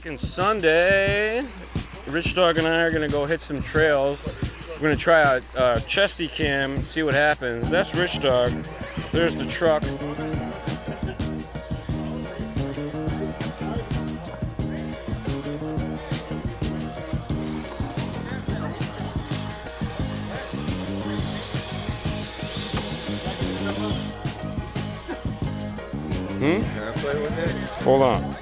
Fucking Sunday. Rich Dog and I are gonna go hit some trails. We're gonna try a chesty cam, see what happens. That's Rich Dog. There's the truck. Can I play with it? Hold on.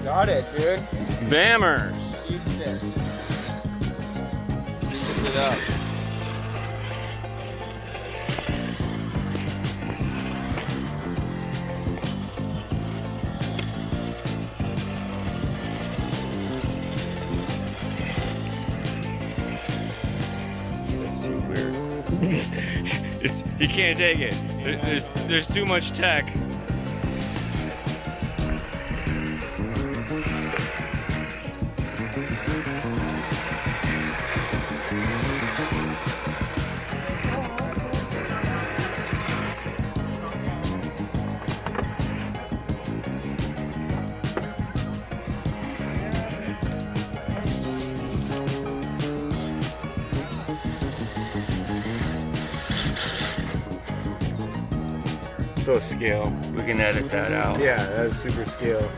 Got it, dude. Bammers. Eats it. Eats it up. He can't take it. There's too much tech. So scale. We can edit that out. Yeah, that's super scale.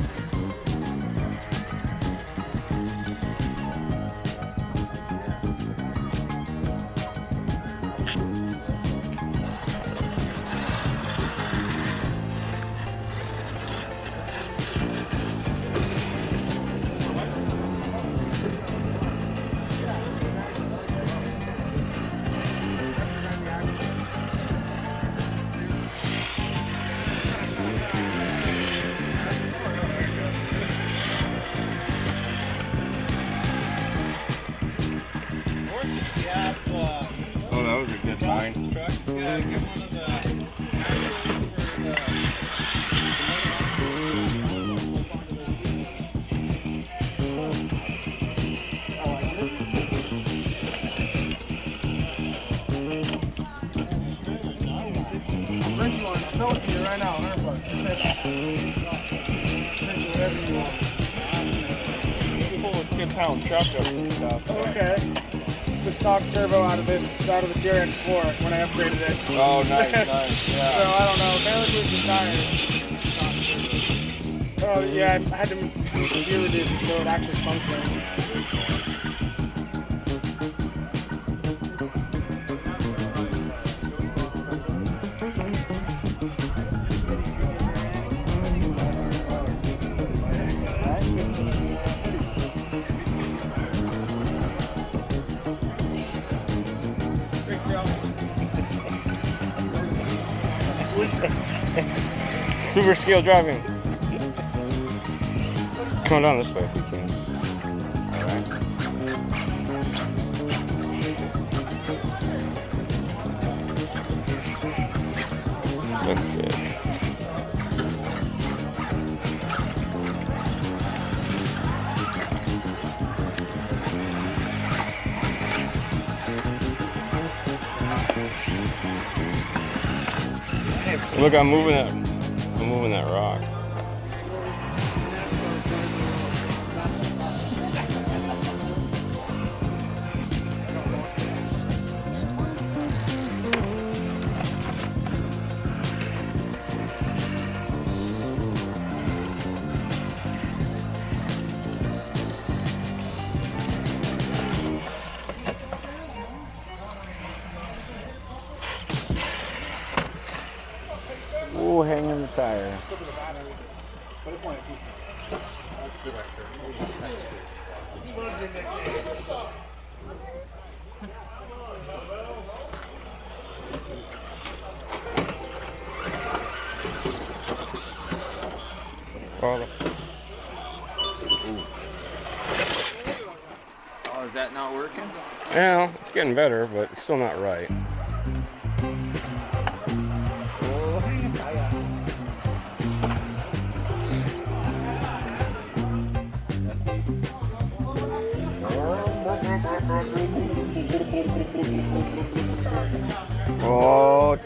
Oh, that was a good line. Right now, whatever you want. Pull a 10-pound truck up and stuff. Okay. The stock servo out of the GRX4 when I upgraded it. Oh, nice, nice. Yeah. So I don't know. Apparently it's retired. Oh yeah, I had to gear reduce it so it actually functioned. Super scale driving. Come down this way if we can. Alright. That's sick. Look, I'm moving that rock. Ooh, hanging the tire. Oh, is that not working? Yeah, it's getting better, but it's still not right.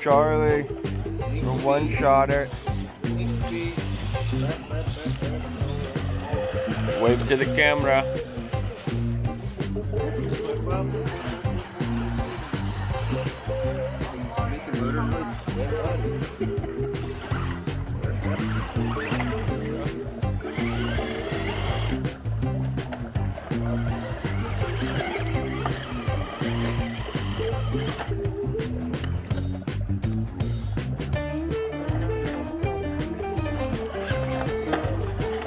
Charlie, the one-shotter. Wave to the camera.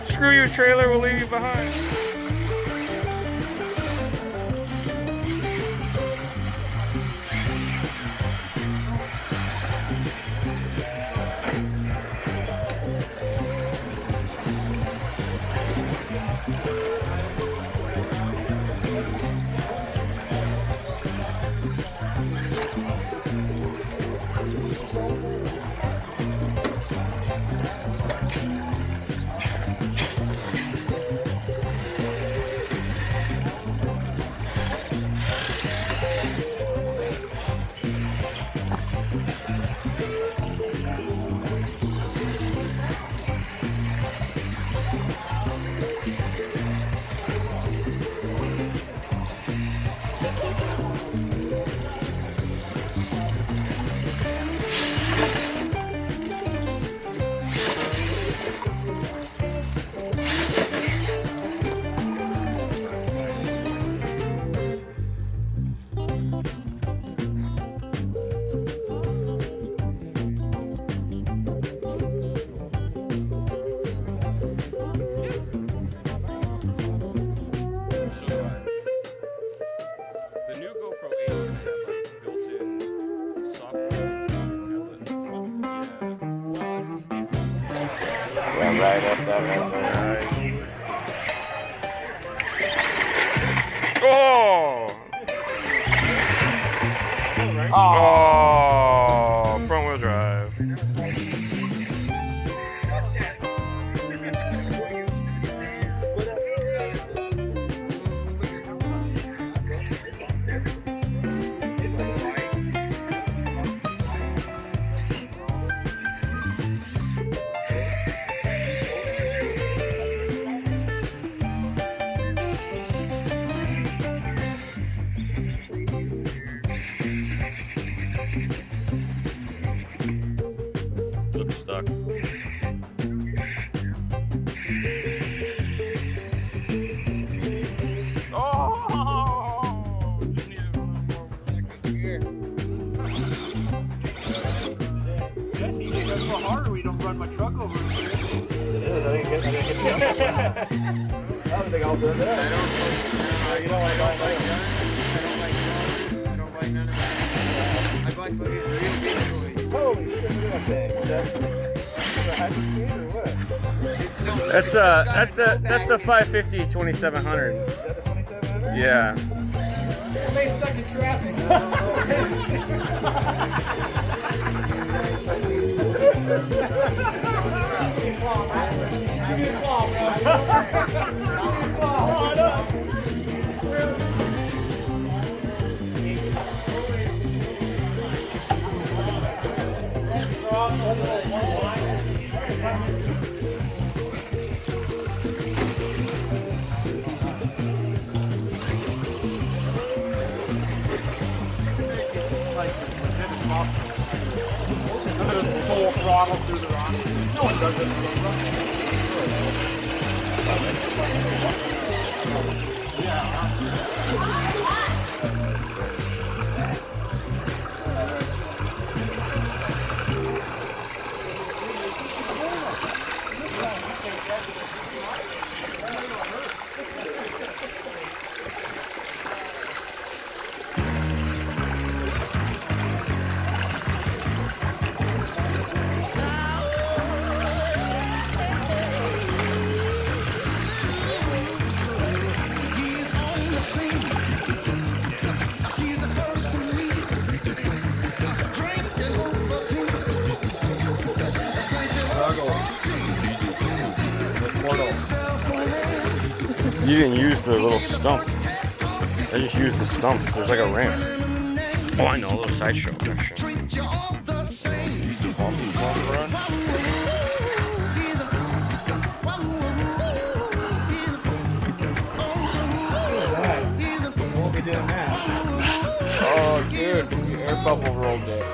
Screw you, trailer, we'll leave you behind. Right up that right there. Oh! Oh! Front wheel drive. Looks stuck. Oh! Just needed one more gear. Jesse, you gotta go harder. We don't run my truck over. It is. I think it gets me up. I don't think I'll burn it up. You know, I don't like guns. I don't like none of that. I buy fucking real big toys. Holy shit, look at that thing. Is that a hybrid speed or what? That's the 550 2700. Is that the 2700? Yeah. They stuck in traffic. Give me a claw, bro. Just full throttle through the rocks. No one does it. You didn't use the little stump. I just used the stumps. There's like a ramp. Oh, I know, a little sideshow section. couple rolled it.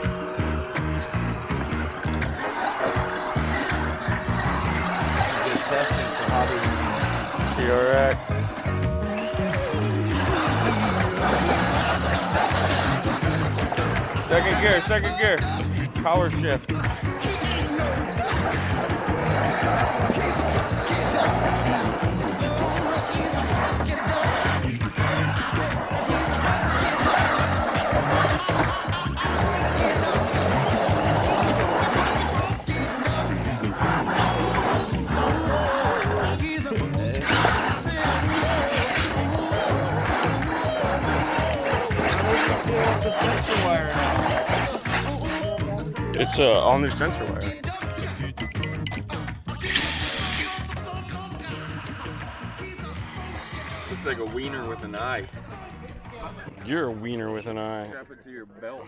Good testing for HOBBYWING. TRX. Second gear. Power shift. It's all new sensor wire. Looks like a wiener with an eye. You're a wiener with an eye. Strap it to your belt.